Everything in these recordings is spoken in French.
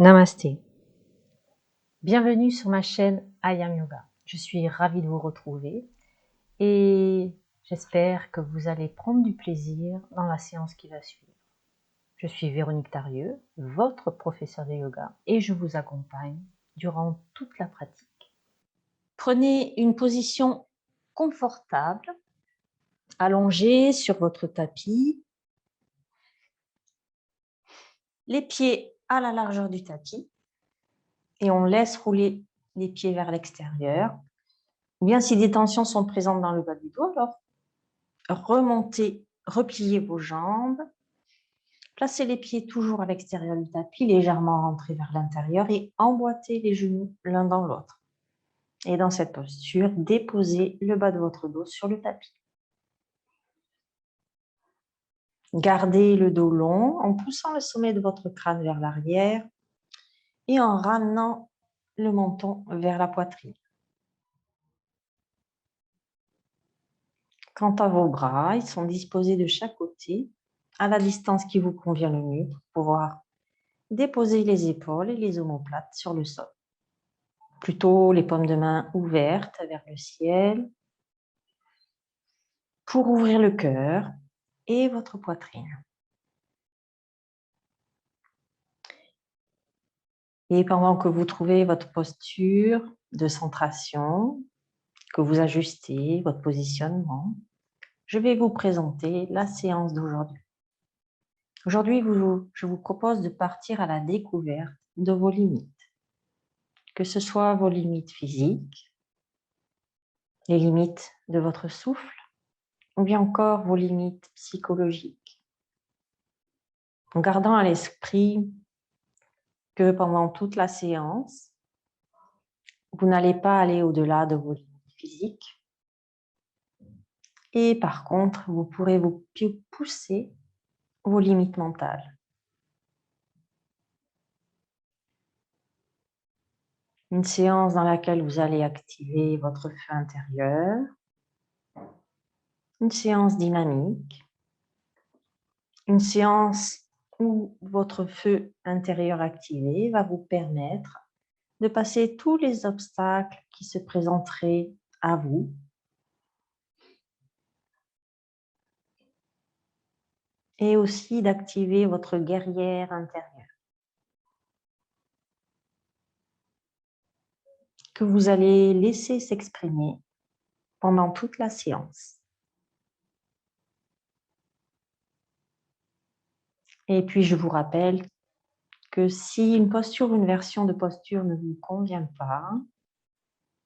Namasté. Bienvenue sur ma chaîne I Am Yoga. Je suis ravie de vous retrouver et j'espère que vous allez prendre du plaisir dans la séance qui va suivre. Je suis Véronique Tarieux, votre professeure de yoga, et je vous accompagne durant toute la pratique. Prenez une position confortable, allongée sur votre tapis, les pieds à la largeur du tapis, et on laisse rouler les pieds vers l'extérieur. Ou bien si des tensions sont présentes dans le bas du dos, alors remontez, repliez vos jambes, placez les pieds toujours à l'extérieur du tapis, légèrement rentrés vers l'intérieur et emboîtez les genoux l'un dans l'autre. Et dans cette posture, déposez le bas de votre dos sur le tapis. Gardez le dos long en poussant le sommet de votre crâne vers l'arrière et en ramenant le menton vers la poitrine. Quant à vos bras, ils sont disposés de chaque côté à la distance qui vous convient le mieux pour pouvoir déposer les épaules et les omoplates sur le sol. Plutôt les paumes de main ouvertes vers le ciel pour ouvrir le cœur et votre poitrine. Et pendant que vous trouvez votre posture de centration, que vous ajustez votre positionnement, je vais vous présenter la séance d'aujourd'hui. Aujourd'hui, je vous propose de partir à la découverte de vos limites, que ce soit vos limites physiques, les limites de votre souffle, ou bien encore vos limites psychologiques. En gardant à l'esprit que pendant toute la séance, vous n'allez pas aller au-delà de vos limites physiques. Et par contre, vous pourrez vous pousser vos limites mentales. Une séance dans laquelle vous allez activer votre feu intérieur. Une séance dynamique. Une séance où votre feu intérieur activé va vous permettre de passer tous les obstacles qui se présenteraient à vous et aussi d'activer votre guerrière intérieure que vous allez laisser s'exprimer pendant toute la séance. Et puis je vous rappelle que si une posture ou une version de posture ne vous convient pas,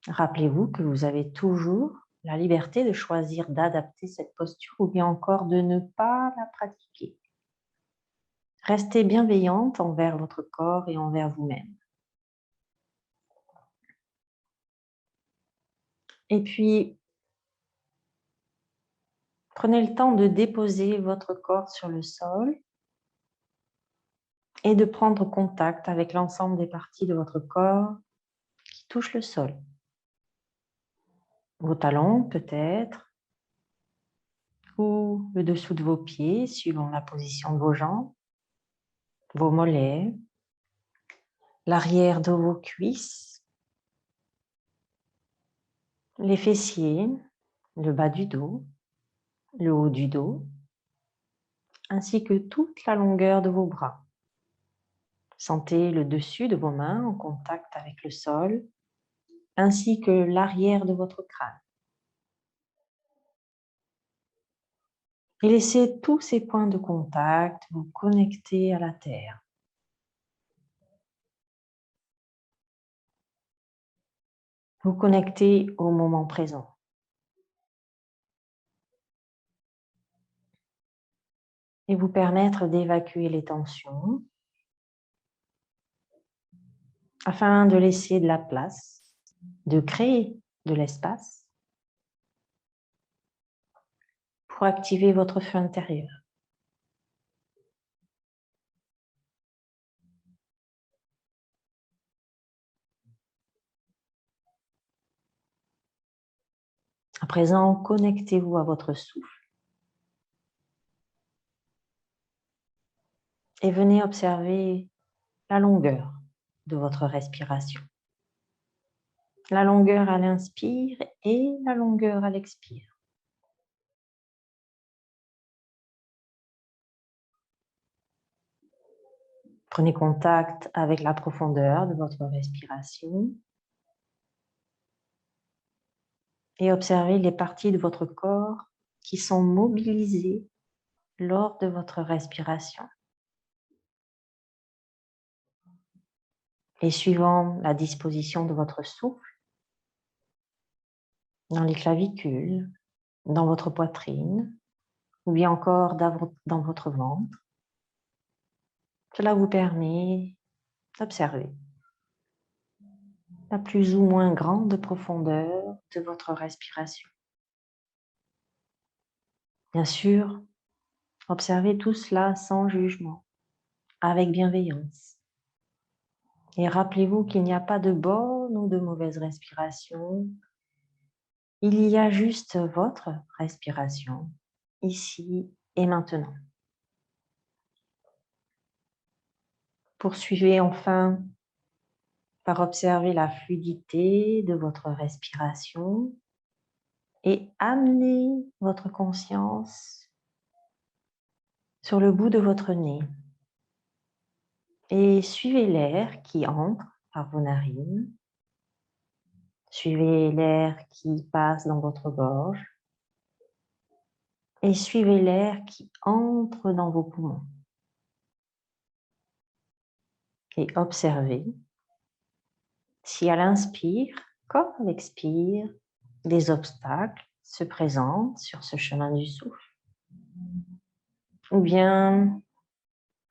rappelez-vous que vous avez toujours la liberté de choisir d'adapter cette posture ou bien encore de ne pas la pratiquer. Restez bienveillante envers votre corps et envers vous-même. Et puis, prenez le temps de déposer votre corps sur le sol et de prendre contact avec l'ensemble des parties de votre corps qui touchent le sol. Vos talons peut-être, ou le dessous de vos pieds, suivant la position de vos jambes, vos mollets, l'arrière de vos cuisses, les fessiers, le bas du dos, le haut du dos, ainsi que toute la longueur de vos bras. Sentez le dessus de vos mains en contact avec le sol, ainsi que l'arrière de votre crâne. Et laissez tous ces points de contact vous connecter à la terre. Vous connecter au moment présent. Et vous permettre d'évacuer les tensions afin de laisser de la place, de créer de l'espace pour activer votre feu intérieur. À présent, connectez-vous à votre souffle et venez observer la longueur de votre respiration. La longueur à l'inspire et la longueur à l'expire. Prenez contact avec la profondeur de votre respiration et observez les parties de votre corps qui sont mobilisées lors de votre respiration. Et suivant la disposition de votre souffle, dans les clavicules, dans votre poitrine, ou bien encore dans votre ventre, cela vous permet d'observer la plus ou moins grande profondeur de votre respiration. Bien sûr, observez tout cela sans jugement, avec bienveillance. Et rappelez-vous qu'il n'y a pas de bonne ou de mauvaise respiration. Il y a juste votre respiration, ici et maintenant. Poursuivez enfin par observer la fluidité de votre respiration et amenez votre conscience sur le bout de votre nez et suivez l'air qui entre par vos narines. Suivez l'air qui passe dans votre gorge et suivez l'air qui entre dans vos poumons. Et observez si à l'inspire, comme à l'expire, des obstacles se présentent sur ce chemin du souffle. Ou bien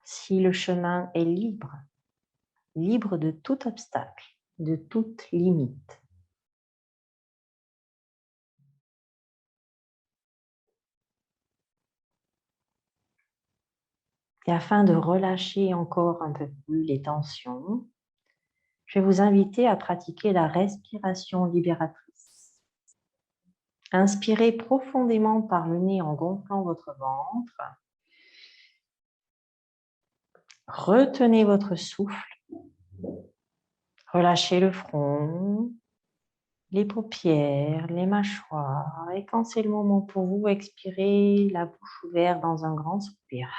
si le chemin est libre, libre de tout obstacle, de toute limite. Et afin de relâcher encore un peu plus les tensions, je vais vous inviter à pratiquer la respiration libératrice. Inspirez profondément par le nez en gonflant votre ventre. Retenez votre souffle. Relâchez le front, les paupières, les mâchoires. Et quand c'est le moment pour vous, expirez la bouche ouverte dans un grand soupir.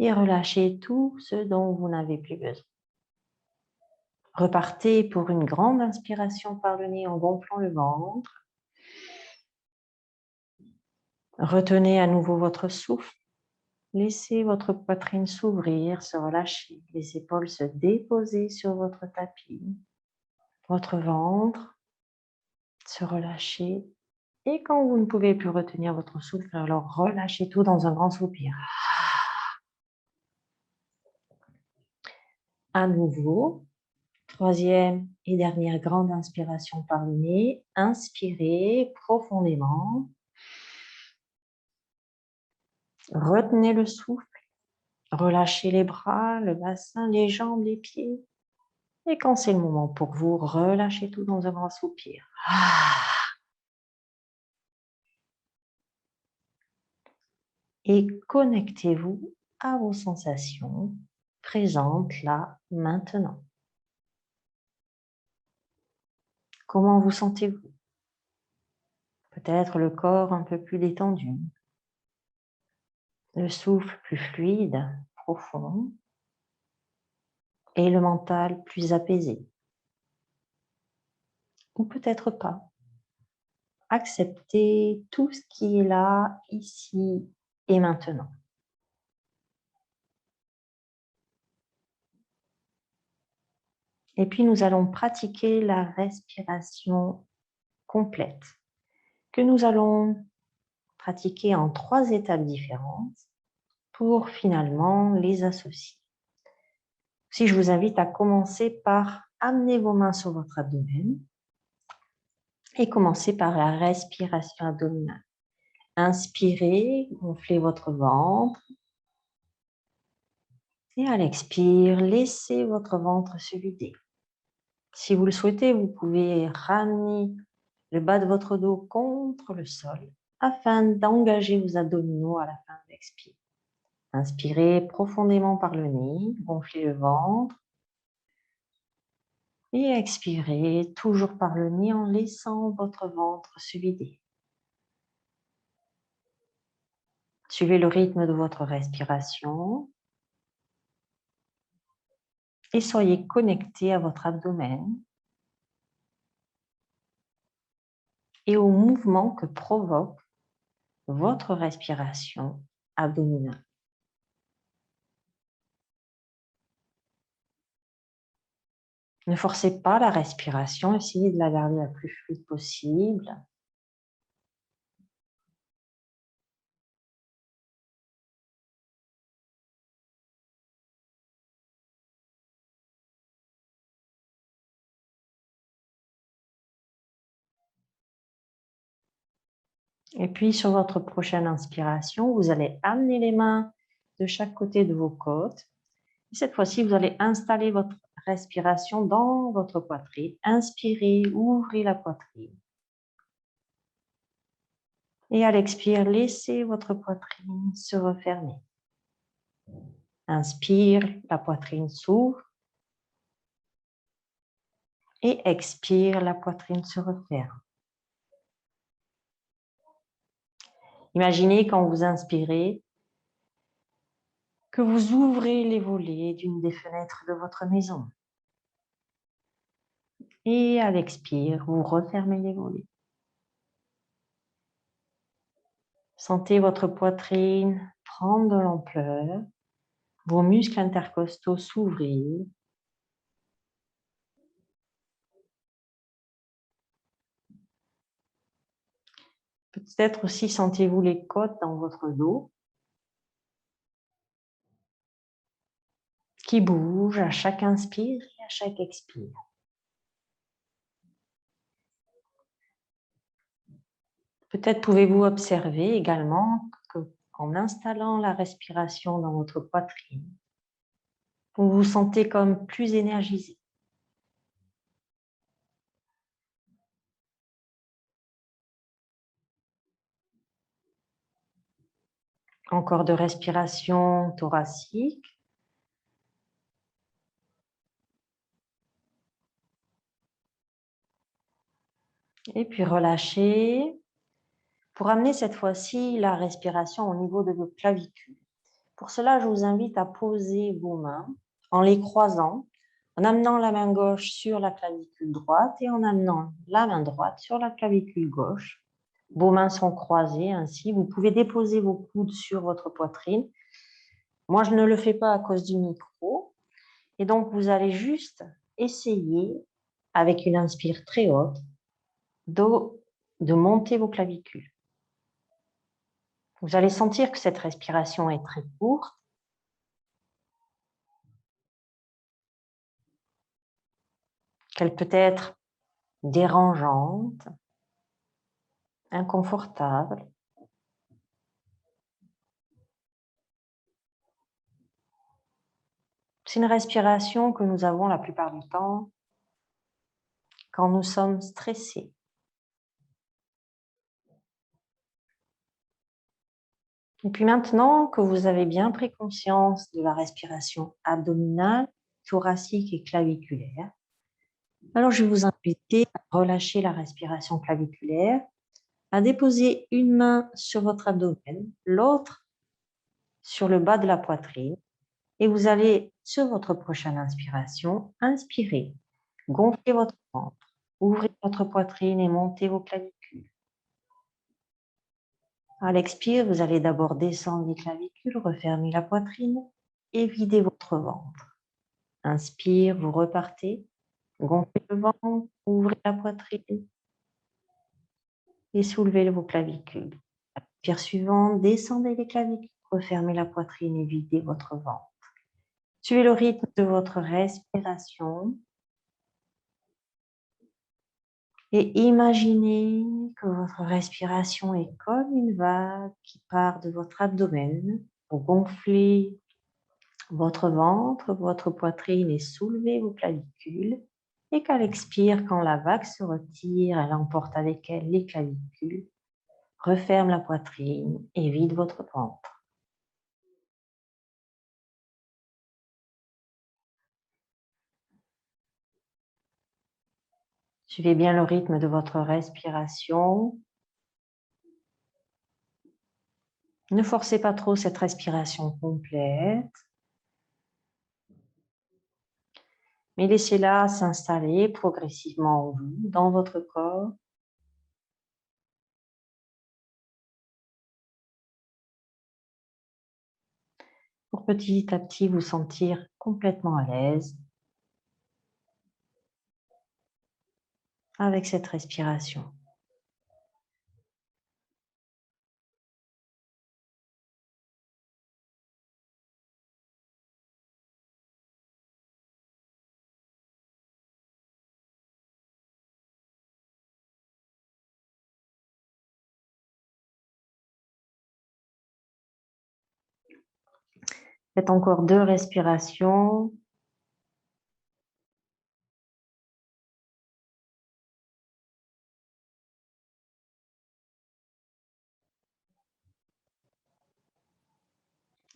Et relâchez tout ce dont vous n'avez plus besoin. Repartez pour une grande inspiration par le nez en gonflant le ventre. Retenez à nouveau votre souffle. Laissez votre poitrine s'ouvrir, se relâcher. Les épaules se déposer sur votre tapis. Votre ventre se relâcher. Et quand vous ne pouvez plus retenir votre souffle, alors relâchez tout dans un grand soupir. À nouveau, troisième et dernière grande inspiration par le nez. Inspirez profondément. Retenez le souffle. Relâchez les bras, le bassin, les jambes, les pieds. Et quand c'est le moment pour vous, relâchez tout dans un grand soupir. Et connectez-vous à vos sensations présentes là, maintenant. Comment vous sentez-vous? Peut-être le corps un peu plus détendu, le souffle plus fluide, profond, et le mental plus apaisé. Ou peut-être pas. Acceptez tout ce qui est là, ici et maintenant. Et puis nous allons pratiquer la respiration complète, que nous allons pratiquer en 3 étapes différentes pour finalement les associer. Si je vous invite à commencer par amener vos mains sur votre abdomen et commencer par la respiration abdominale. Inspirez, gonflez votre ventre et à l'expire, laissez votre ventre se vider. Si vous le souhaitez, vous pouvez ramener le bas de votre dos contre le sol afin d'engager vos abdominaux à la fin de l'expire. Inspirez profondément par le nez, gonflez le ventre. Et expirez toujours par le nez en laissant votre ventre se vider. Suivez le rythme de votre respiration et soyez connecté à votre abdomen et au mouvement que provoque votre respiration abdominale. Ne forcez pas la respiration, essayez de la garder la plus fluide possible. Et puis sur votre prochaine inspiration, vous allez amener les mains de chaque côté de vos côtes. Et cette fois-ci, vous allez installer votre respiration dans votre poitrine. Inspirez, ouvrez la poitrine. Et à l'expire, laissez votre poitrine se refermer. Inspire, la poitrine s'ouvre. Et expire, la poitrine se referme. Imaginez quand vous inspirez que vous ouvrez les volets d'une des fenêtres de votre maison. Et à l'expire, vous refermez les volets. Sentez votre poitrine prendre de l'ampleur, vos muscles intercostaux s'ouvrir. Peut-être aussi sentez-vous les côtes dans votre dos qui bougent à chaque inspire et à chaque expire. Peut-être pouvez-vous observer également qu'en installant la respiration dans votre poitrine, vous vous sentez comme plus énergisé. Encore de respiration thoracique. Et puis relâchez pour amener cette fois-ci la respiration au niveau de vos clavicules. Pour cela, je vous invite à poser vos mains en les croisant, en amenant la main gauche sur la clavicule droite et en amenant la main droite sur la clavicule gauche. Vos mains sont croisées ainsi. Vous pouvez déposer vos coudes sur votre poitrine. Moi, je ne le fais pas à cause du micro. Et donc, vous allez juste essayer, avec une inspire très haute, de monter vos clavicules. Vous allez sentir que cette respiration est très courte. Qu'elle peut être dérangeante, inconfortable. C'est une respiration que nous avons la plupart du temps quand nous sommes stressés. Et puis maintenant que vous avez bien pris conscience de la respiration abdominale, thoracique et claviculaire, alors je vais vous inviter à relâcher la respiration claviculaire, à déposer une main sur votre abdomen, l'autre sur le bas de la poitrine. Et vous allez, sur votre prochaine inspiration, inspirer, gonfler votre ventre, ouvrez votre poitrine et montez vos clavicules. À l'expire, vous allez d'abord descendre les clavicules, refermer la poitrine et vider votre ventre. Inspire, vous repartez, gonflez le ventre, ouvrez la poitrine et soulevez vos clavicules. Inspire suivante, descendez les clavicules, refermez la poitrine et videz votre ventre. Suivez le rythme de votre respiration. Et imaginez que votre respiration est comme une vague qui part de votre abdomen pour gonfler votre ventre, votre poitrine et soulever vos clavicules. Et qu'à l'expire, quand la vague se retire, elle emporte avec elle les clavicules, referme la poitrine et vide votre ventre. Suivez bien le rythme de votre respiration. Ne forcez pas trop cette respiration complète, mais laissez-la s'installer progressivement en vous, dans votre corps. Pour petit à petit vous sentir complètement à l'aise avec cette respiration. Faites encore 2 respirations.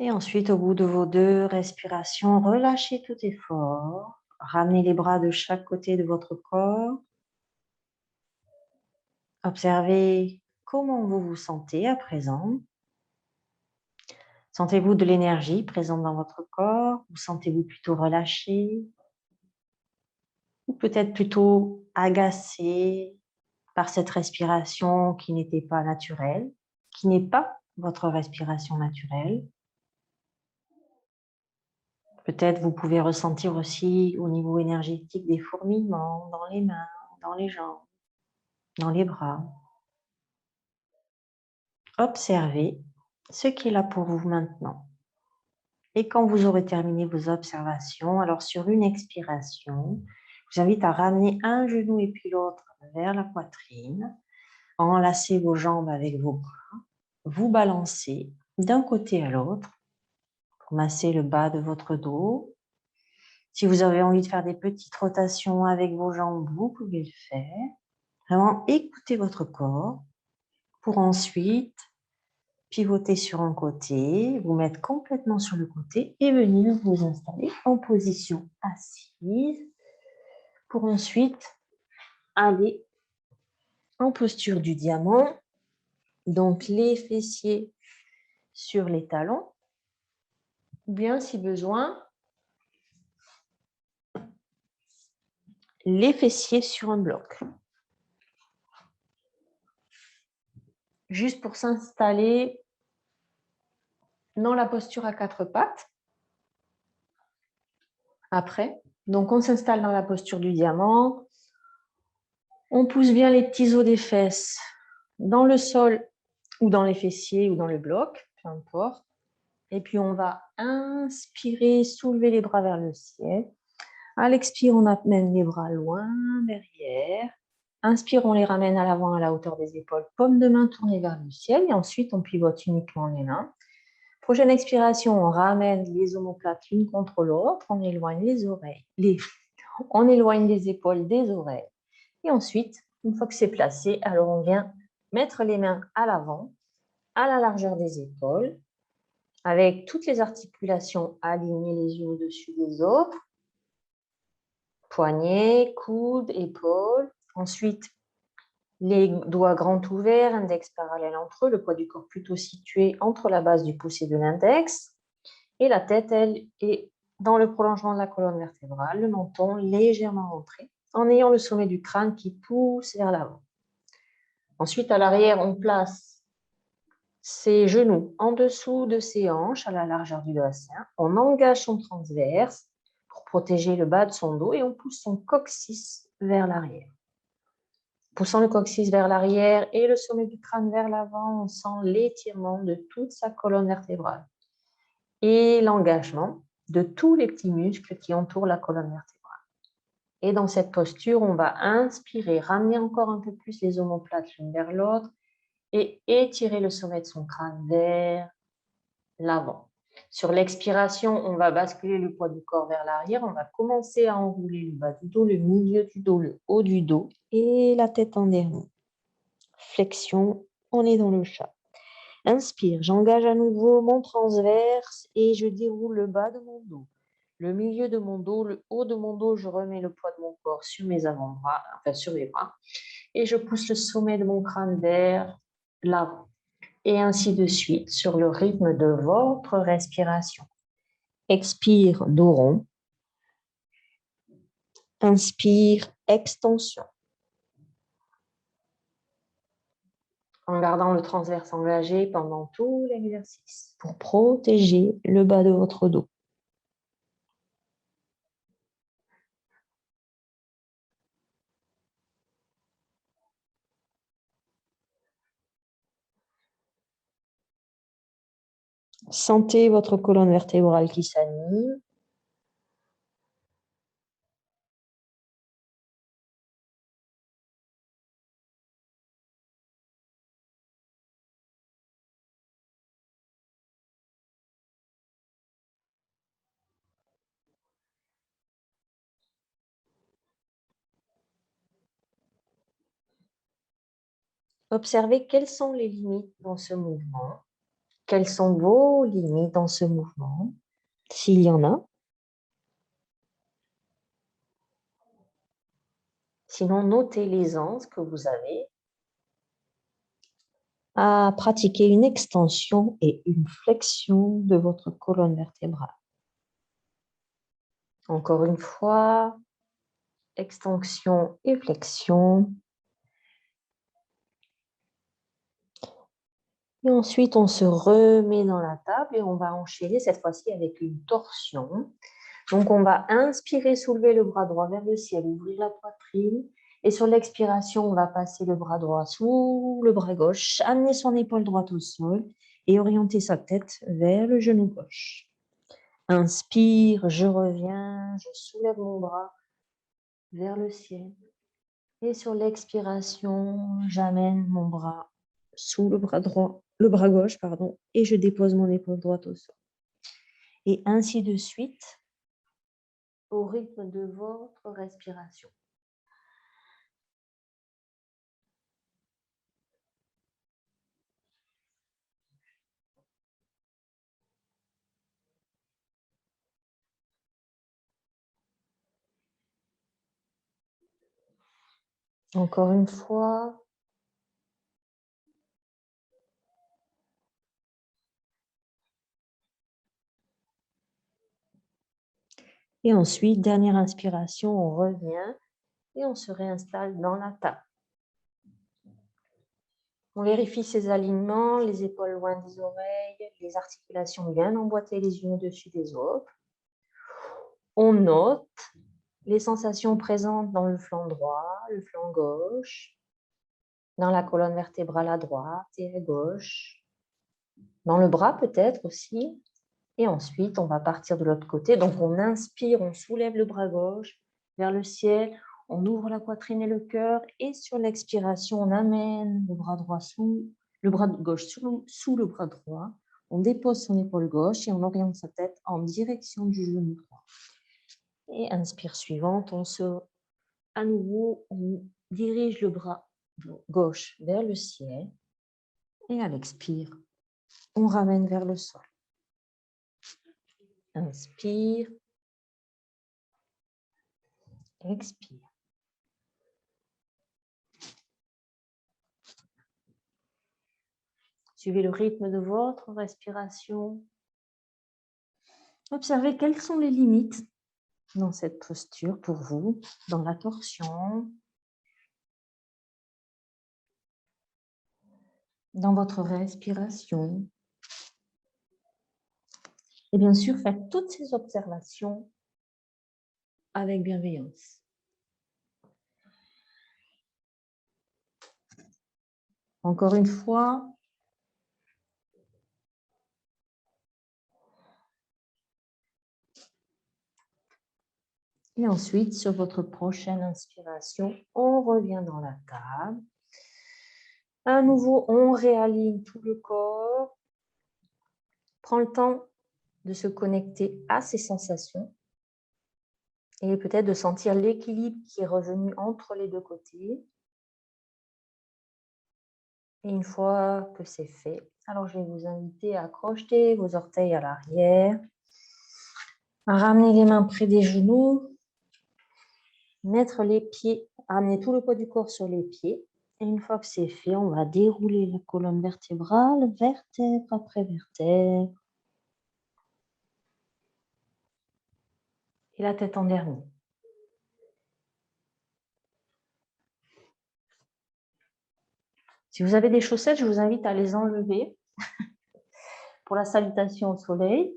Et ensuite, au bout de vos 2 respirations, relâchez tout effort. Ramenez les bras de chaque côté de votre corps. Observez comment vous vous sentez à présent. Sentez-vous de l'énergie présente dans votre corps? Vous sentez-vous plutôt relâché? Ou peut-être plutôt agacé par cette respiration qui n'était pas naturelle, qui n'est pas votre respiration naturelle? Peut-être vous pouvez ressentir aussi au niveau énergétique des fourmillements dans les mains, dans les jambes, dans les bras. Observez ce qui est là pour vous maintenant. Et quand vous aurez terminé vos observations, alors sur une expiration, je vous invite à ramener un genou et puis l'autre vers la poitrine, enlacez vos jambes avec vos bras, vous balancez d'un côté à l'autre pour masser le bas de votre dos. Si vous avez envie de faire des petites rotations avec vos jambes, vous pouvez le faire. Vraiment, écoutez votre corps pour ensuite pivoter sur un côté, vous mettre complètement sur le côté et venir vous installer en position assise pour ensuite aller en posture du diamant. Donc, les fessiers sur les talons, ou bien si besoin, les fessiers sur un bloc. Juste pour s'installer dans la posture à 4 pattes. Après, donc on s'installe dans la posture du diamant. On pousse bien les petits os des fesses dans le sol ou dans les fessiers ou dans le bloc, peu importe. Et puis on va inspirer, soulever les bras vers le ciel. À l'expire, on amène les bras loin derrière. Inspire, on les ramène à l'avant à la hauteur des épaules, paume de main tournée vers le ciel. Et ensuite, on pivote uniquement les mains. Prochaine expiration, on ramène les omoplates l'une contre l'autre. On éloigne les oreilles, on éloigne les épaules des oreilles. Et ensuite, une fois que c'est placé, alors on vient mettre les mains à l'avant, à la largeur des épaules, avec toutes les articulations alignées les unes au-dessus des autres. Poignets, coudes, épaules. Ensuite, les doigts grands ouverts, index parallèle entre eux, le poids du corps plutôt situé entre la base du pouce et de l'index. Et la tête, elle, est dans le prolongement de la colonne vertébrale, le menton légèrement rentré, en ayant le sommet du crâne qui pousse vers l'avant. Ensuite, à l'arrière, on place ses genoux en dessous de ses hanches, à la largeur du bassin. On engage son transverse pour protéger le bas de son dos et on pousse son coccyx vers l'arrière. Poussant le coccyx vers l'arrière et le sommet du crâne vers l'avant, on sent l'étirement de toute sa colonne vertébrale et l'engagement de tous les petits muscles qui entourent la colonne vertébrale. Et dans cette posture, on va inspirer, ramener encore un peu plus les omoplates l'une vers l'autre et étirer le sommet de son crâne vers l'avant. Sur l'expiration, on va basculer le poids du corps vers l'arrière. On va commencer à enrouler le bas du dos, le milieu du dos, le haut du dos et la tête en dernier. Flexion, on est dans le chat. Inspire, j'engage à nouveau mon transverse et je déroule le bas de mon dos. le milieu de mon dos, le haut de mon dos, je remets le poids de mon corps sur mes avant-bras, enfin sur mes bras, et je pousse le sommet de mon crâne vers l'avant. Et ainsi de suite sur le rythme de votre respiration. Expire, dos rond. Inspire, extension. En gardant le transverse engagé pendant tout l'exercice pour protéger le bas de votre dos. Sentez votre colonne vertébrale qui s'anime. Observez quelles sont les limites dans ce mouvement. Quelles sont vos limites dans ce mouvement, s'il y en a. Sinon, notez l'aisance que vous avez à pratiquer une extension et une flexion de votre colonne vertébrale. Encore une fois, extension et flexion. Et ensuite, on se remet dans la table et on va enchaîner cette fois-ci avec une torsion. Donc, on va inspirer, soulever le bras droit vers le ciel, ouvrir la poitrine. Et sur l'expiration, on va passer le bras droit sous le bras gauche, amener son épaule droite au sol et orienter sa tête vers le genou gauche. Inspire, je reviens, je soulève mon bras vers le ciel. Et sur l'expiration, j'amène mon bras sous le bras droit, le bras gauche, pardon, et je dépose mon épaule droite au sol. Et ainsi de suite, au rythme de votre respiration. Encore une fois. Et ensuite, dernière inspiration, on revient et on se réinstalle dans la table. On vérifie ses alignements, les épaules loin des oreilles, les articulations bien emboîtées les unes au-dessus des autres. On note les sensations présentes dans le flanc droit, le flanc gauche, dans la colonne vertébrale à droite et à gauche, dans le bras peut-être aussi. Et ensuite, on va partir de l'autre côté. Donc, on inspire, on soulève le bras gauche vers le ciel, on ouvre la poitrine et le cœur. Et sur l'expiration, on amène le bras droit le bras gauche sous le bras droit. On dépose son épaule gauche et on oriente sa tête en direction du genou droit. Et inspire suivante, à nouveau, on dirige le bras gauche vers le ciel. Et à l'expire, on ramène vers le sol. Inspire. Expire. Suivez le rythme de votre respiration. Observez quelles sont les limites dans cette posture pour vous, dans la torsion, dans votre respiration. Et bien sûr, faites toutes ces observations avec bienveillance. Encore une fois. Et ensuite, sur votre prochaine inspiration, on revient dans la table. À nouveau, on réaligne tout le corps. Prends le temps de se connecter à ces sensations et peut-être de sentir l'équilibre qui est revenu entre les deux côtés. Et une fois que c'est fait, alors je vais vous inviter à crocheter vos orteils à l'arrière, Ramener les mains près des genoux. Mettre les pieds, amener tout le poids du corps sur les pieds. Et une fois que c'est fait, on va dérouler la colonne vertébrale, vertèbre après vertèbre. Et la tête en dernier. Si vous avez des chaussettes, je vous invite à les enlever pour la salutation au soleil.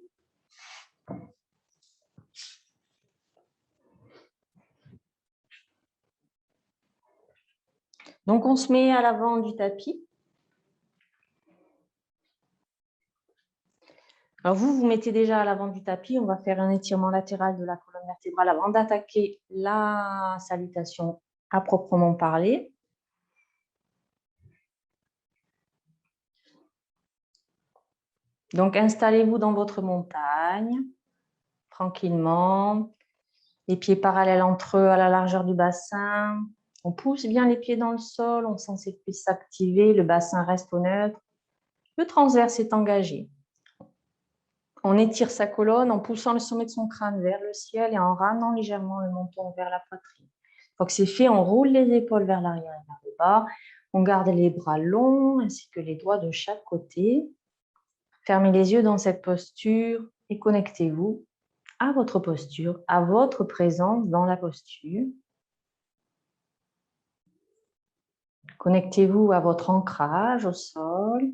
Donc, on se met à l'avant du tapis. Alors, vous mettez déjà à l'avant du tapis. On va faire un étirement latéral de la colonne vertébrale avant d'attaquer la salutation à proprement parler. Donc, installez-vous dans votre montagne, tranquillement. Les pieds parallèles entre eux à la largeur du bassin. On pousse bien les pieds dans le sol, on sent ses cuisses s'activer, le bassin reste au neutre. Le transverse est engagé. On étire sa colonne en poussant le sommet de son crâne vers le ciel et en ramenant légèrement le menton vers la poitrine. Une fois que c'est fait, on roule les épaules vers l'arrière et vers le bas. On garde les bras longs ainsi que les doigts de chaque côté. Fermez les yeux dans cette posture et connectez-vous à votre posture, à votre présence dans la posture. Connectez-vous à votre ancrage au sol,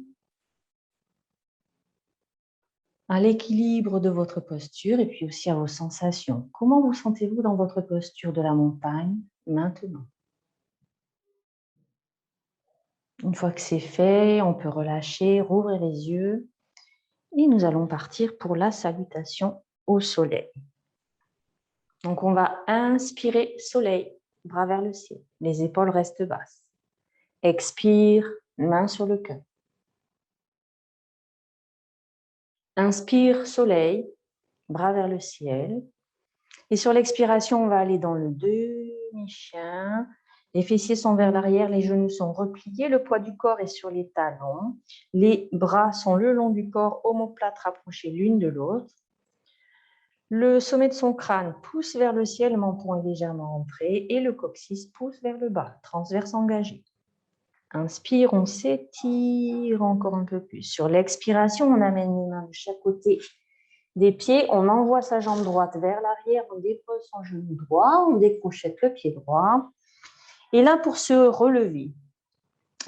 à l'équilibre de votre posture et puis aussi à vos sensations. Comment vous sentez-vous dans votre posture de la montagne maintenant? Une fois que c'est fait, on peut relâcher, rouvrir les yeux et nous allons partir pour la salutation au soleil. Donc on va inspirer soleil, bras vers le ciel, les épaules restent basses. Expire, main sur le cœur. Inspire soleil, bras vers le ciel. Et sur l'expiration, on va aller dans le demi-chien. Les fessiers sont vers l'arrière, les genoux sont repliés, le poids du corps est sur les talons. Les bras sont le long du corps, omoplates rapprochées l'une de l'autre. Le sommet de son crâne pousse vers le ciel, le menton est légèrement rentré et le coccyx pousse vers le bas, transverse engagé. Inspire, on s'étire encore un peu plus. Sur l'expiration, on amène les mains de chaque côté des pieds, on envoie sa jambe droite vers l'arrière, on dépose son genou droit, on décrochette le pied droit. Et là, pour se relever,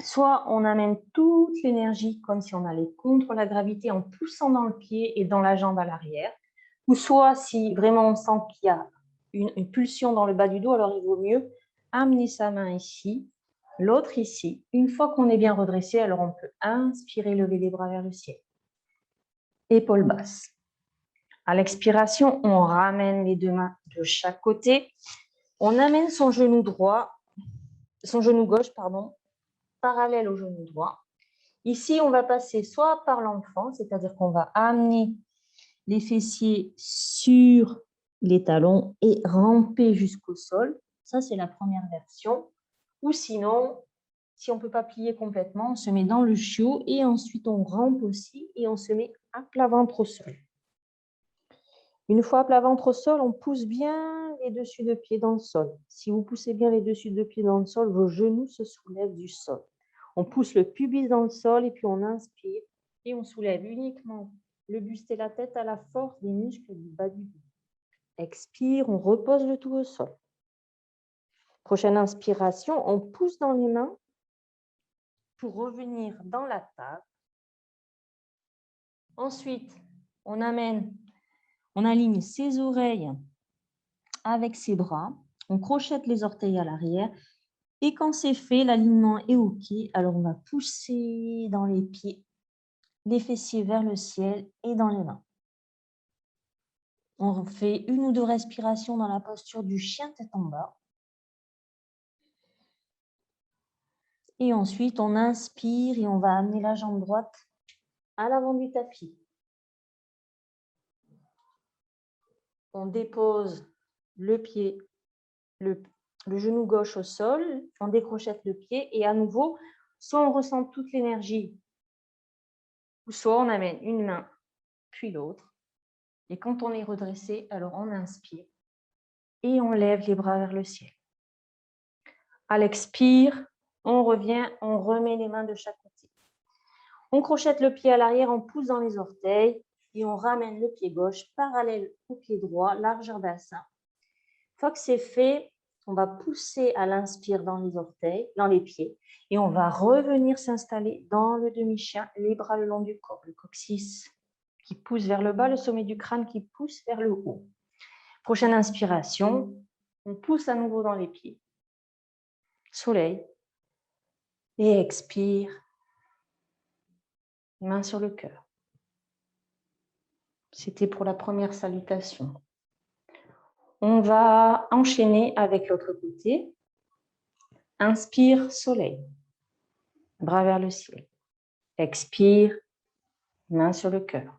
soit on amène toute l'énergie comme si on allait contre la gravité en poussant dans le pied et dans la jambe à l'arrière, ou soit si vraiment on sent qu'il y a une pulsion dans le bas du dos, alors il vaut mieux amener sa main ici, l'autre ici. Une fois qu'on est bien redressé, alors on peut inspirer, lever les bras vers le ciel. Épaules basses. À l'expiration, on ramène les deux mains de chaque côté. On amène son genou droit, son genou gauche, parallèle au genou droit. Ici, on va passer soit par l'enfant, c'est-à-dire qu'on va amener les fessiers sur les talons et ramper jusqu'au sol. Ça, c'est la première version. Ou sinon, si on ne peut pas plier complètement, on se met dans le chiot et ensuite on rampe aussi et on se met à plat ventre au sol. Une fois à plat ventre au sol, on pousse bien les dessus de pied dans le sol. Si vous poussez bien les dessus de pied dans le sol, vos genoux se soulèvent du sol. On pousse le pubis dans le sol et puis on inspire et on soulève uniquement le buste et la tête à la force des muscles du bas du dos. Expire, on repose le tout au sol. Prochaine inspiration, on pousse dans les mains pour revenir dans la table. Ensuite, on aligne ses oreilles avec ses bras. On crochette les orteils à l'arrière. Et quand c'est fait, l'alignement est OK. Alors, on va pousser dans les pieds, les fessiers vers le ciel et dans les mains. On fait une ou deux respirations dans la posture du chien tête en bas. Et ensuite, on inspire et on va amener la jambe droite à l'avant du tapis. On dépose le pied, le genou gauche au sol, on décrochette le pied et à nouveau, soit on ressent toute l'énergie, ou soit on amène une main, puis l'autre. Et quand on est redressé, alors on inspire et on lève les bras vers le ciel. À l'expire, on revient, on remet les mains de chaque côté. On crochette le pied à l'arrière, on pousse dans les orteils et on ramène le pied gauche parallèle au pied droit, largeur bassin. Une fois que c'est fait, on va pousser à l'inspire dans les orteils, dans les pieds, et on va revenir s'installer dans le demi-chien, les bras le long du corps, le coccyx qui pousse vers le bas, le sommet du crâne qui pousse vers le haut. Prochaine inspiration, on pousse à nouveau dans les pieds. Soleil. Et expire. Main sur le cœur. C'était pour la première salutation. On va enchaîner avec l'autre côté. Inspire, soleil. Bras vers le ciel. Expire, main sur le cœur.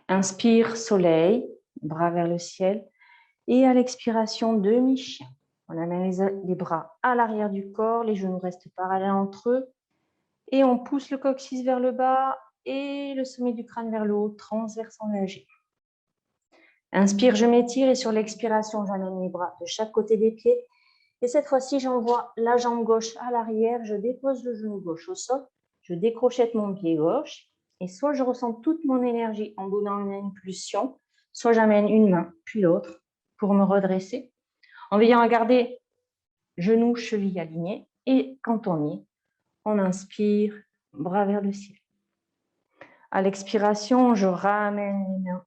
Inspire, soleil, bras vers le ciel. Et à l'expiration, demi-chien. On amène les bras à l'arrière du corps, les genoux restent parallèles entre eux. Et on pousse le coccyx vers le bas et le sommet du crâne vers le haut, transverse engagé. Inspire, je m'étire et sur l'expiration, j'amène mes bras de chaque côté des pieds. Et cette fois-ci, j'envoie la jambe gauche à l'arrière, je dépose le genou gauche au sol, je décrochette mon pied gauche et soit je ressens toute mon énergie en donnant une impulsion, soit j'amène une main puis l'autre pour me redresser en veillant à garder genoux, chevilles alignés et quand on y est, on inspire, bras vers le ciel. À l'expiration, je ramène les mains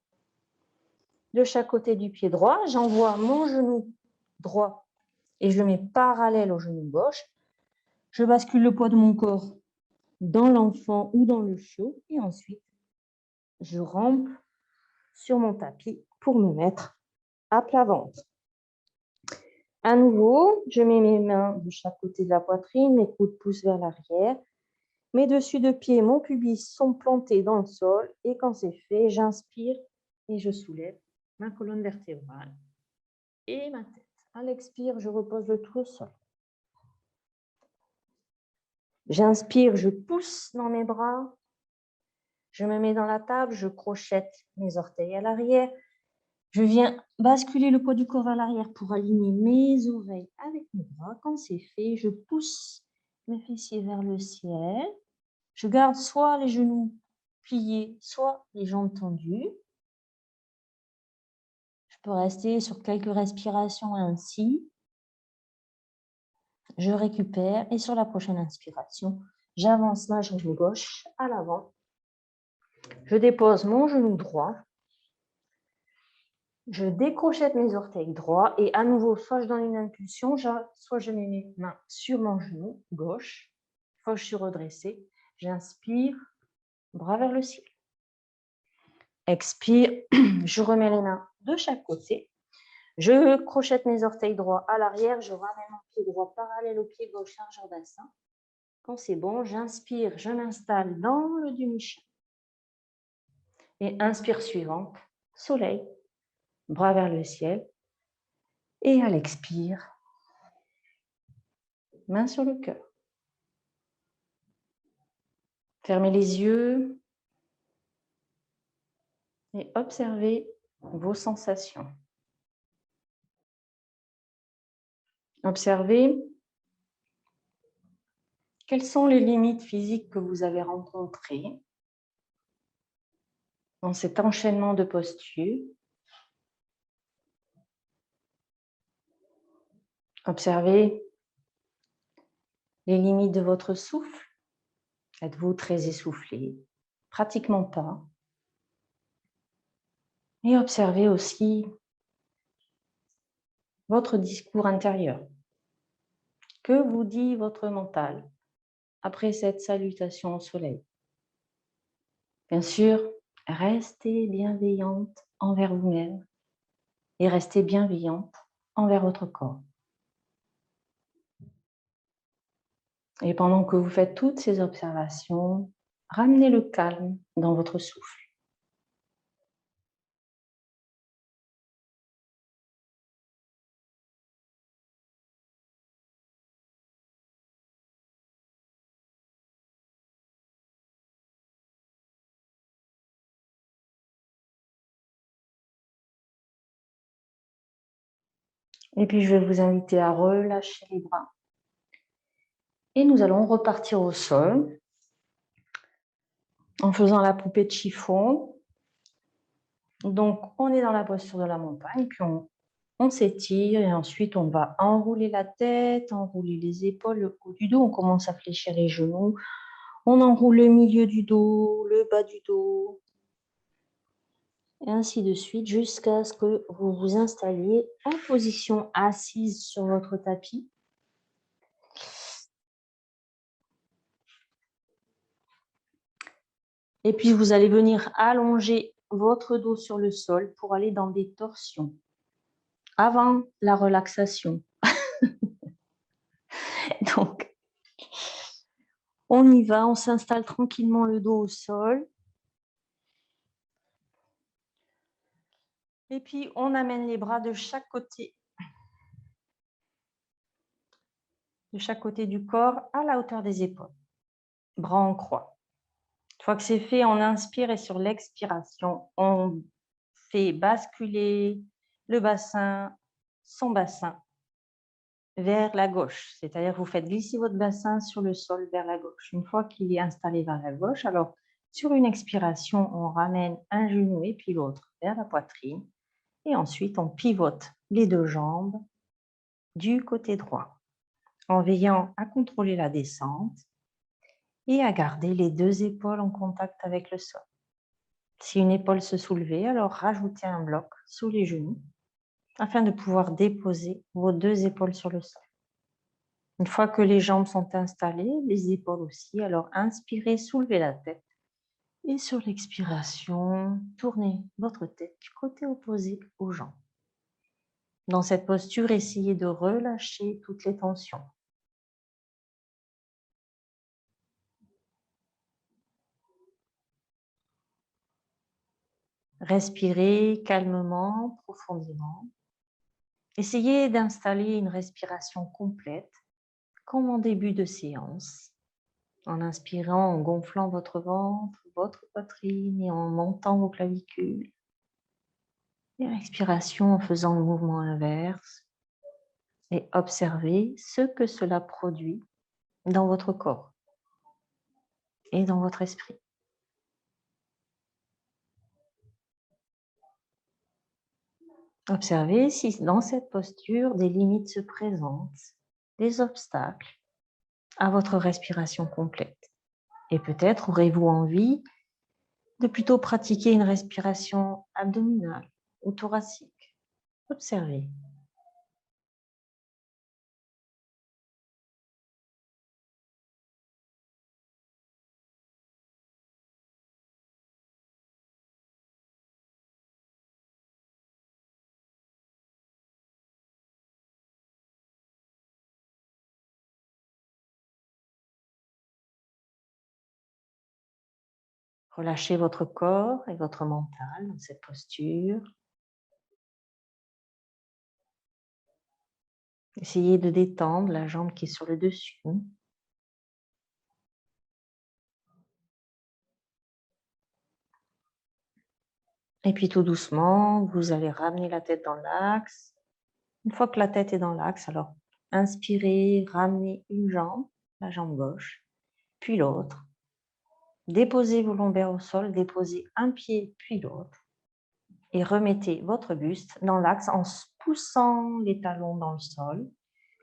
de chaque côté du pied droit, j'envoie mon genou droit et je le mets parallèle au genou gauche. Je bascule le poids de mon corps dans l'enfant ou dans le chiot et ensuite, je rampe sur mon tapis pour me mettre à plat ventre. À nouveau, je mets mes mains de chaque côté de la poitrine, mes coudes poussent vers l'arrière. Mes dessus de pied, mon pubis sont plantés dans le sol et quand c'est fait, j'inspire et je soulève ma colonne vertébrale et ma tête. À l'expire, je repose le tout au sol. J'inspire, je pousse dans mes bras. Je me mets dans la table, je crochette mes orteils à l'arrière. Je viens basculer le poids du corps vers l'arrière pour aligner mes oreilles avec mes bras. Quand c'est fait, je pousse mes fessiers vers le ciel. Je garde soit les genoux pliés, soit les jambes tendues. Je peux rester sur quelques respirations ainsi. Je récupère et sur la prochaine inspiration, j'avance ma jambe gauche à l'avant. Je dépose mon genou droit. Je décrochette mes orteils droits et à nouveau, soit je donne une impulsion, soit je mets mes mains sur mon genou gauche. Une fois que je suis redressée, j'inspire, bras vers le ciel. Expire, je remets les mains de chaque côté. Je crochette mes orteils droits à l'arrière, je ramène mon pied droit parallèle au pied gauche, largeur bassin. Quand c'est bon, j'inspire, je m'installe dans le demi-chien. Et inspire suivante, soleil, bras vers le ciel. Et à l'expire, main sur le cœur. Fermez les yeux et observez vos sensations. Observez quelles sont les limites physiques que vous avez rencontrées dans cet enchaînement de postures. Observez les limites de votre souffle. Êtes-vous très essoufflé? Pratiquement pas. Et observez aussi votre discours intérieur. Que vous dit votre mental après cette salutation au soleil? Bien sûr, restez bienveillante envers vous-même et restez bienveillante envers votre corps. Et pendant que vous faites toutes ces observations, ramenez le calme dans votre souffle. Et puis, je vais vous inviter à relâcher les bras. Et nous allons repartir au sol en faisant la poupée de chiffon. Donc, on est dans la posture de la montagne, puis on s'étire et ensuite on va enrouler la tête, enrouler les épaules, le haut du dos. On commence à fléchir les genoux. On enroule le milieu du dos, le bas du dos. Et ainsi de suite jusqu'à ce que vous vous installiez en position assise sur votre tapis. Et puis, vous allez venir allonger votre dos sur le sol pour aller dans des torsions avant la relaxation. Donc, on y va, on s'installe tranquillement le dos au sol. Et puis, on amène les bras de chaque côté du corps à la hauteur des épaules. Bras en croix. Une fois que c'est fait, on inspire et sur l'expiration, on fait basculer le bassin, son bassin, vers la gauche. C'est-à-dire que vous faites glisser votre bassin sur le sol vers la gauche. Une fois qu'il est installé vers la gauche, alors sur une expiration, on ramène un genou et puis l'autre vers la poitrine. Et ensuite, on pivote les deux jambes du côté droit, en veillant à contrôler la descente et à garder les deux épaules en contact avec le sol. Si une épaule se soulevait, alors rajoutez un bloc sous les genoux afin de pouvoir déposer vos deux épaules sur le sol. Une fois que les jambes sont installées, les épaules aussi, alors inspirez, soulevez la tête et sur l'expiration, tournez votre tête du côté opposé aux jambes. Dans cette posture, essayez de relâcher toutes les tensions. Respirez calmement, profondément. Essayez d'installer une respiration complète, comme en début de séance, en inspirant, en gonflant votre ventre, votre poitrine et en montant vos clavicules. Et l'expiration en faisant le mouvement inverse. Et observez ce que cela produit dans votre corps et dans votre esprit. Observez si dans cette posture, des limites se présentent, des obstacles à votre respiration complète. Et peut-être aurez-vous envie de plutôt pratiquer une respiration abdominale ou thoracique. Observez. Relâchez votre corps et votre mental dans cette posture. Essayez de détendre la jambe qui est sur le dessus. Et puis tout doucement, vous allez ramener la tête dans l'axe. Une fois que la tête est dans l'axe, alors inspirez, ramenez une jambe, la jambe gauche, puis l'autre. Déposez vos lombaires au sol, déposez un pied, puis l'autre. Et remettez votre buste dans l'axe en poussant les talons dans le sol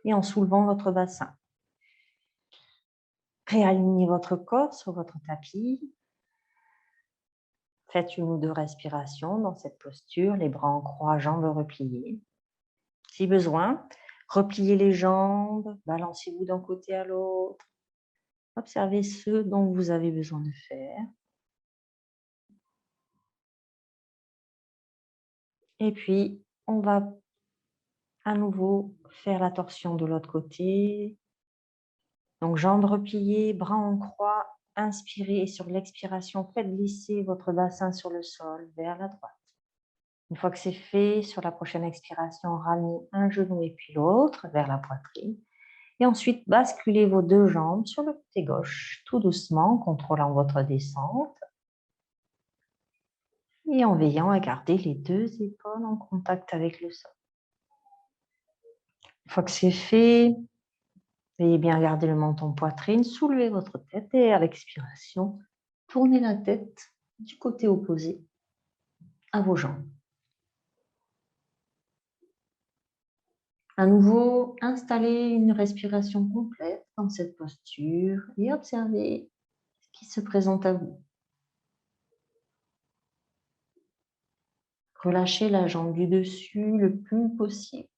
et en soulevant votre bassin. Réalignez votre corps sur votre tapis. Faites une ou deux respirations dans cette posture, les bras en croix, jambes repliées. Si besoin, repliez les jambes, balancez-vous d'un côté à l'autre. Observez ce dont vous avez besoin de faire. Et puis, on va à nouveau faire la torsion de l'autre côté. Donc, jambes repliées, bras en croix, inspirez et sur l'expiration, faites glisser votre bassin sur le sol vers la droite. Une fois que c'est fait, sur la prochaine expiration, ramenez un genou et puis l'autre vers la poitrine. Et ensuite, basculez vos deux jambes sur le côté gauche, tout doucement, en contrôlant votre descente. Et en veillant à garder les deux épaules en contact avec le sol. Une fois que c'est fait, veuillez bien garder le menton poitrine, soulevez votre tête et à l'expiration, tournez la tête du côté opposé à vos jambes. À nouveau, installez une respiration complète dans cette posture et observez ce qui se présente à vous. Relâchez la jambe du dessus le plus possible.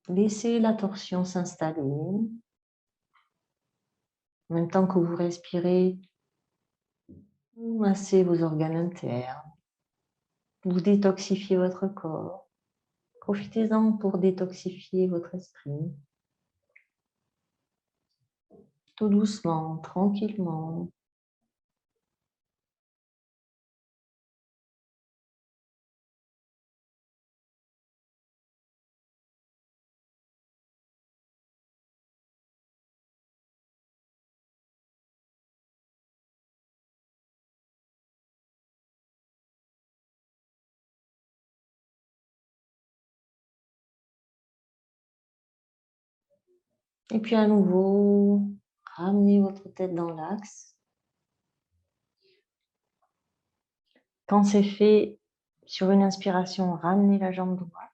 Laissez la torsion s'installer. En même temps que vous respirez, vous massez vos organes internes. Vous détoxifiez votre corps. Profitez-en pour détoxifier votre esprit. Tout doucement, tranquillement. Et puis à nouveau, ramenez votre tête dans l'axe. Quand c'est fait, sur une inspiration, ramenez la jambe droite,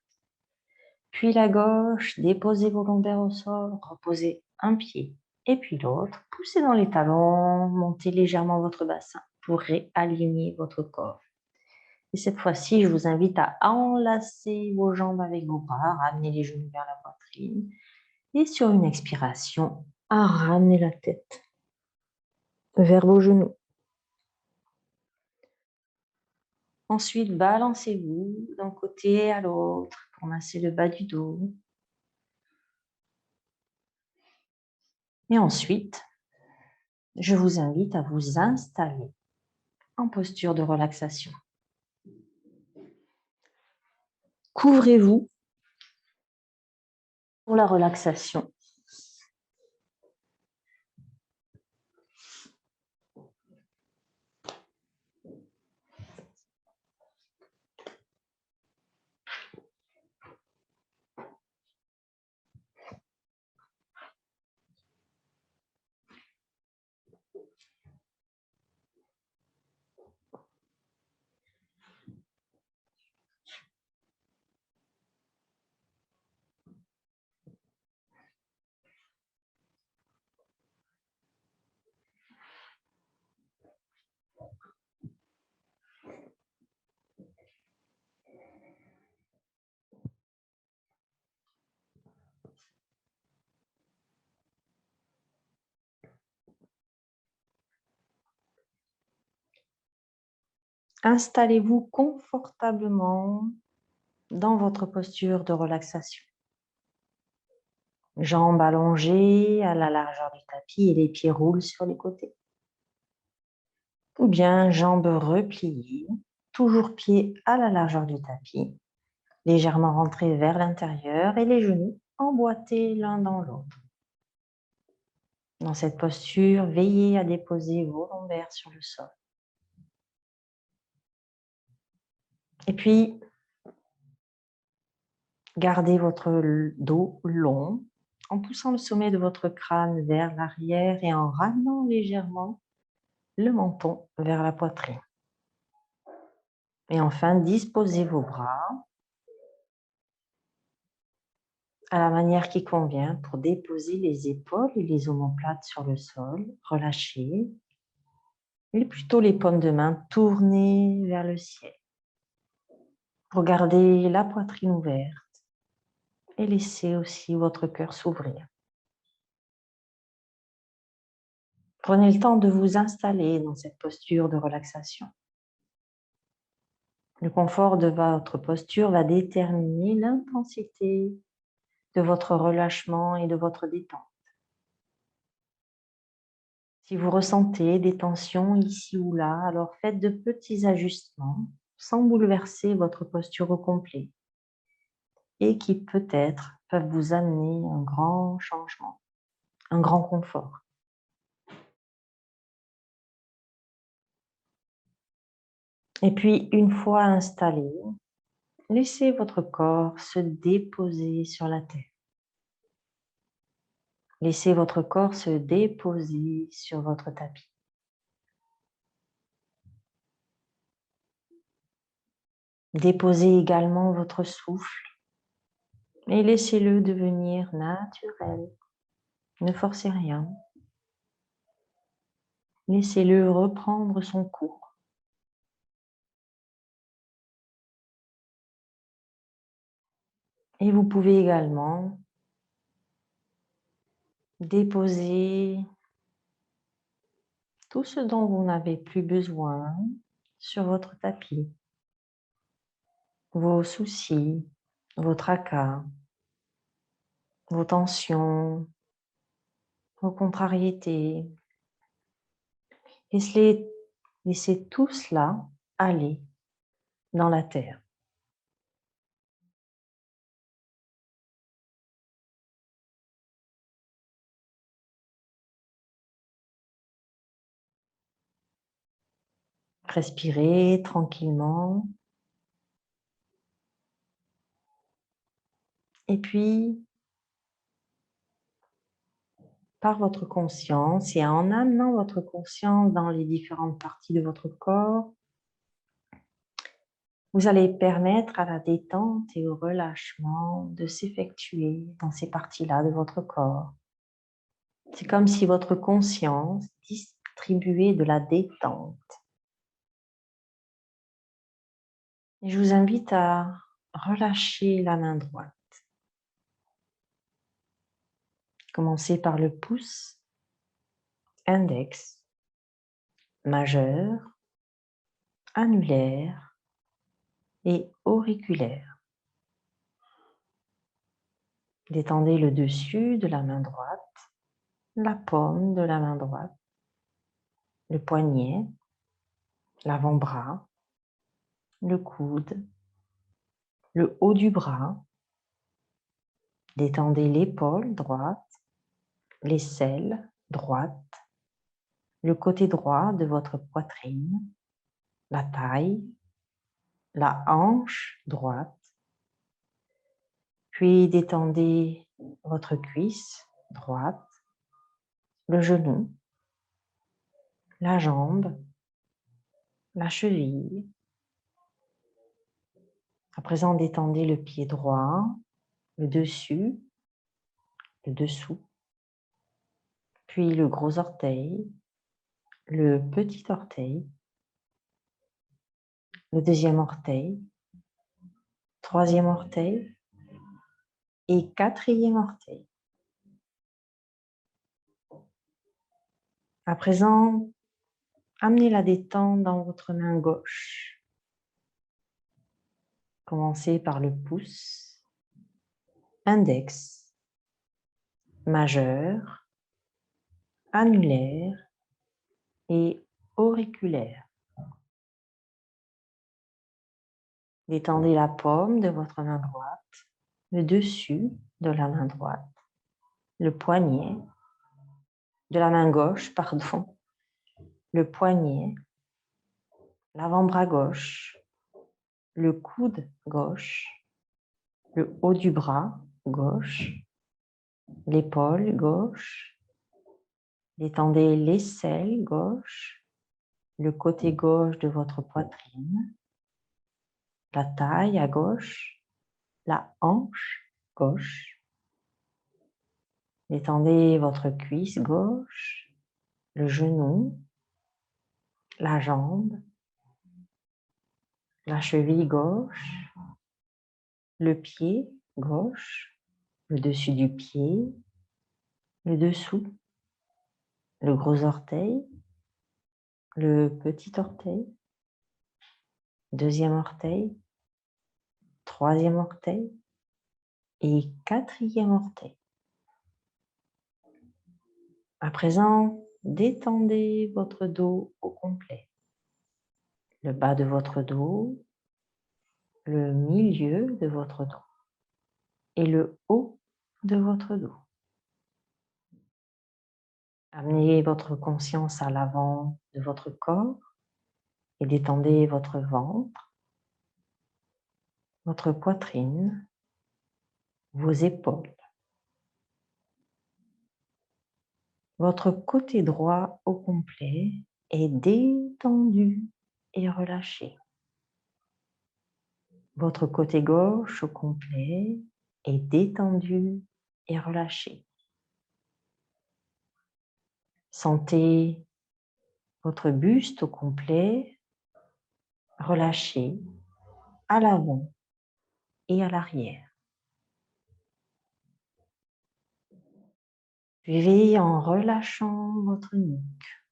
puis la gauche, déposez vos lombaires au sol, reposez un pied et puis l'autre, poussez dans les talons, montez légèrement votre bassin pour réaligner votre corps. Et cette fois-ci, je vous invite à enlacer vos jambes avec vos bras, ramener les genoux vers la poitrine et sur une expiration, à ramener la tête vers vos genoux. Ensuite, balancez-vous d'un côté à l'autre pour masser le bas du dos. Et ensuite, je vous invite à vous installer en posture de relaxation. Couvrez-vous pour la relaxation. Installez-vous confortablement dans votre posture de relaxation. Jambes allongées à la largeur du tapis et les pieds roulent sur les côtés. Ou bien jambes repliées, toujours pieds à la largeur du tapis, légèrement rentrés vers l'intérieur et les genoux emboîtés l'un dans l'autre. Dans cette posture, veillez à déposer vos lombaires sur le sol. Et puis, gardez votre dos long en poussant le sommet de votre crâne vers l'arrière et en ramenant légèrement le menton vers la poitrine. Et enfin, disposez vos bras à la manière qui convient pour déposer les épaules et les omoplates sur le sol. Relâchez. Et plutôt les paumes de main tournées vers le ciel. Pour garder la poitrine ouverte et laissez aussi votre cœur s'ouvrir. Prenez le temps de vous installer dans cette posture de relaxation. Le confort de votre posture va déterminer l'intensité de votre relâchement et de votre détente. Si vous ressentez des tensions ici ou là, alors faites de petits ajustements sans bouleverser votre posture au complet et qui peut-être peuvent vous amener un grand changement, un grand confort. Et puis, une fois installé, laissez votre corps se déposer sur la terre. Laissez votre corps se déposer sur votre tapis. Déposez également votre souffle et laissez-le devenir naturel. Ne forcez rien. Laissez-le reprendre son cours. Et vous pouvez également déposer tout ce dont vous n'avez plus besoin sur votre tapis. Vos soucis, vos tracas, vos tensions, vos contrariétés. Laissez tout cela aller dans la terre. Respirez tranquillement. Et puis, par votre conscience et en amenant votre conscience dans les différentes parties de votre corps, vous allez permettre à la détente et au relâchement de s'effectuer dans ces parties-là de votre corps. C'est comme si votre conscience distribuait de la détente. Et je vous invite à relâcher la main droite. Commencez par le pouce, index, majeur, annulaire et auriculaire. Détendez le dessus de la main droite, la paume de la main droite, le poignet, l'avant-bras, le coude, le haut du bras. Détendez l'épaule droite, l'aisselle droite, le côté droit de votre poitrine, la taille, la hanche droite. Puis détendez votre cuisse droite, le genou, la jambe, la cheville. À présent, détendez le pied droit, le dessus, le dessous, puis le gros orteil, le petit orteil, le deuxième orteil, troisième orteil et quatrième orteil. À présent, amenez la détente dans votre main gauche. Commencez par le pouce, index, majeur, annulaire et auriculaire. Détendez la paume de votre main droite, le dessus de la main droite, le poignet de la main gauche, pardon, le poignet, l'avant-bras gauche, le coude gauche, le haut du bras gauche, l'épaule gauche. Détendez l'aisselle gauche, le côté gauche de votre poitrine, la taille à gauche, la hanche gauche. Détendez votre cuisse gauche, le genou, la jambe, la cheville gauche, le pied gauche, le dessus du pied, le dessous, le gros orteil, le petit orteil, deuxième orteil, troisième orteil et quatrième orteil. À présent, détendez votre dos au complet. Le bas de votre dos, le milieu de votre dos et le haut de votre dos. Amenez votre conscience à l'avant de votre corps Et détendez votre ventre, votre poitrine, vos épaules. Votre côté droit au complet est détendu et relâché. Votre côté gauche au complet est détendu et relâché. Sentez votre buste au complet relâché à l'avant et à l'arrière. Suivez en relâchant votre nuque.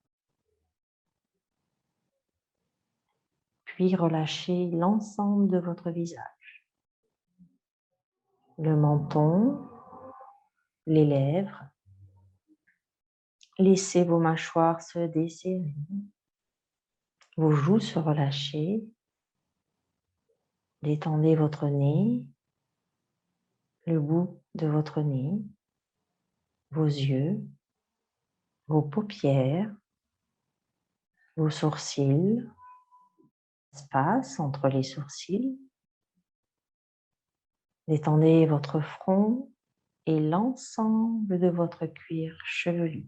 Puis relâchez l'ensemble de votre visage. Le menton, les lèvres. Laissez vos mâchoires se desserrer. Vos joues se relâcher. Détendez votre nez, le bout de votre nez, vos yeux, vos paupières, vos sourcils, l'espace entre les sourcils. Détendez votre front et l'ensemble de votre cuir chevelu.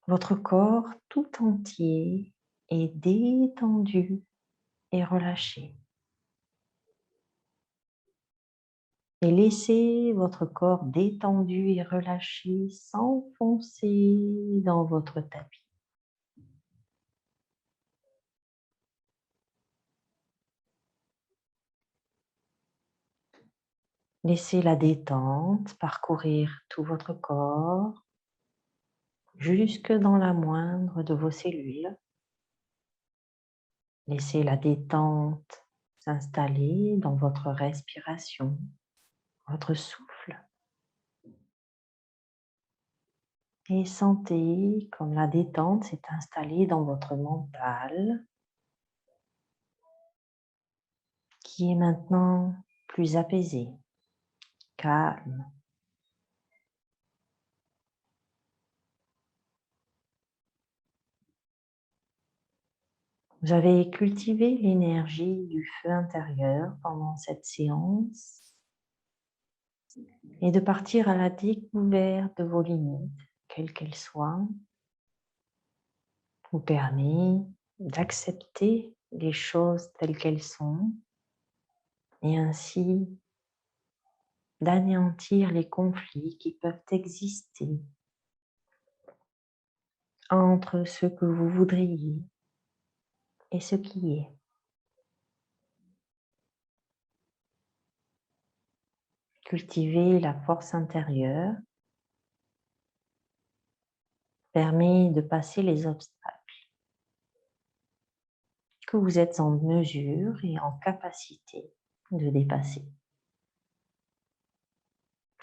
Votre corps tout entier est détendu et relâché. Et laissez votre corps détendu et relâché s'enfoncer dans votre tapis. Laissez la détente parcourir tout votre corps, jusque dans la moindre de vos cellules. Laissez la détente s'installer dans votre respiration, votre souffle. Et sentez comme la détente s'est installée dans votre mental, qui est maintenant plus apaisé, calme. Vous avez cultivé l'énergie du feu intérieur pendant cette séance et de partir à la découverte de vos limites, quelles qu'elles soient, vous permet d'accepter les choses telles qu'elles sont et ainsi d'anéantir les conflits qui peuvent exister entre ce que vous voudriez et ce qui est. Cultiver la force intérieure permet de passer les obstacles que vous êtes en mesure et en capacité de dépasser.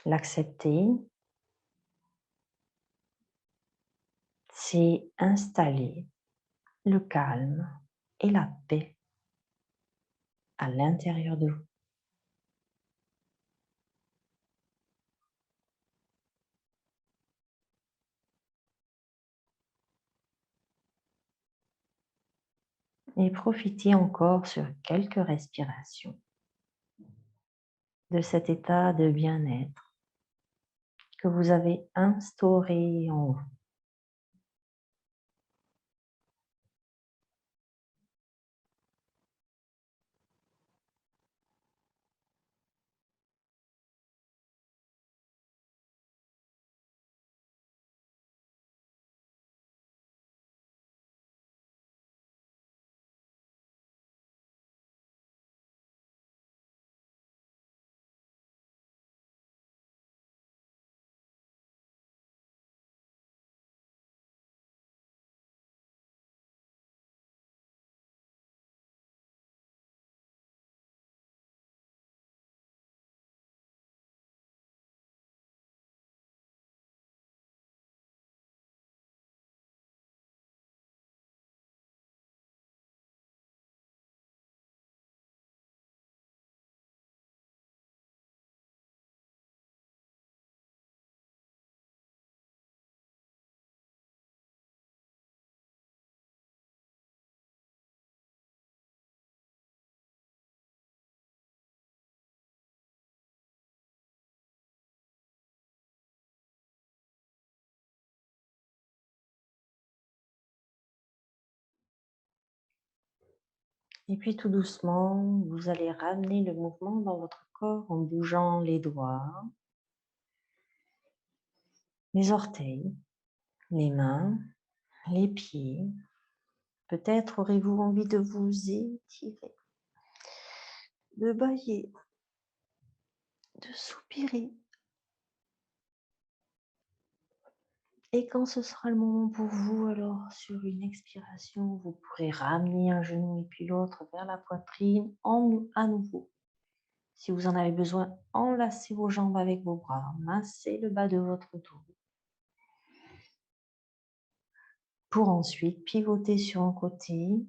L'accepter, c'est installer le calme et la paix à l'intérieur de vous. Et profitez encore sur quelques respirations de cet état de bien-être que vous avez instauré en vous. Et puis tout doucement, vous allez ramener le mouvement dans votre corps en bougeant les doigts, les orteils, les mains, les pieds. Peut-être aurez-vous envie de vous étirer, de bâiller, de soupirer. Et quand ce sera le moment pour vous, alors sur une expiration, vous pourrez ramener un genou et puis l'autre vers la poitrine à nouveau. Si vous en avez besoin, enlacez vos jambes avec vos bras, massez le bas de votre dos. Pour ensuite pivoter sur un côté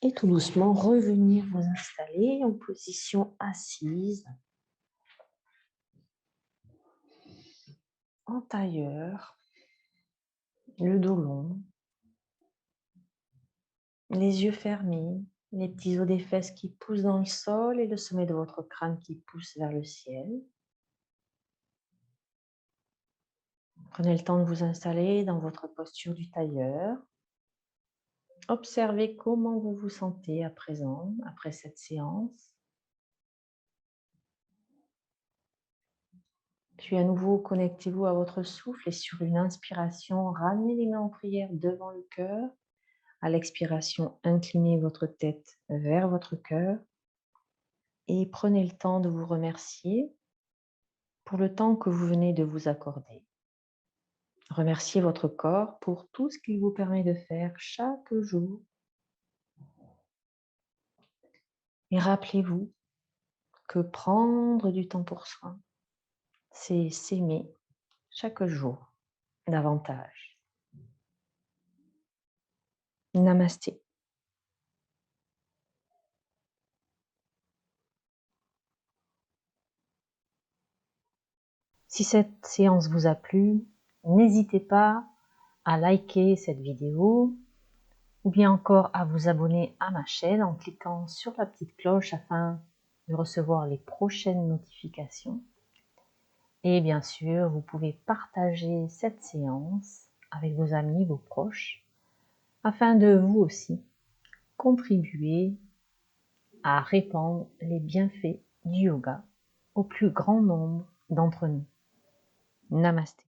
et tout doucement revenir vous installer en position assise, en tailleur, le dos long, les yeux fermés, les petits os des fesses qui poussent dans le sol et le sommet de votre crâne qui pousse vers le ciel. Prenez le temps de vous installer dans votre posture du tailleur. Observez comment vous vous sentez à présent, après cette séance. Puis à nouveau, connectez-vous à votre souffle et sur une inspiration, ramenez les mains en prière devant le cœur. À l'expiration, inclinez votre tête vers votre cœur et prenez le temps de vous remercier pour le temps que vous venez de vous accorder. Remerciez votre corps pour tout ce qu'il vous permet de faire chaque jour. Et rappelez-vous que prendre du temps pour soi, c'est s'aimer chaque jour davantage. Namasté. Si cette séance vous a plu, n'hésitez pas à liker cette vidéo ou bien encore à vous abonner à ma chaîne en cliquant sur la petite cloche afin de recevoir les prochaines notifications. Et bien sûr, vous pouvez partager cette séance avec vos amis, vos proches, afin de vous aussi contribuer à répandre les bienfaits du yoga au plus grand nombre d'entre nous. Namasté.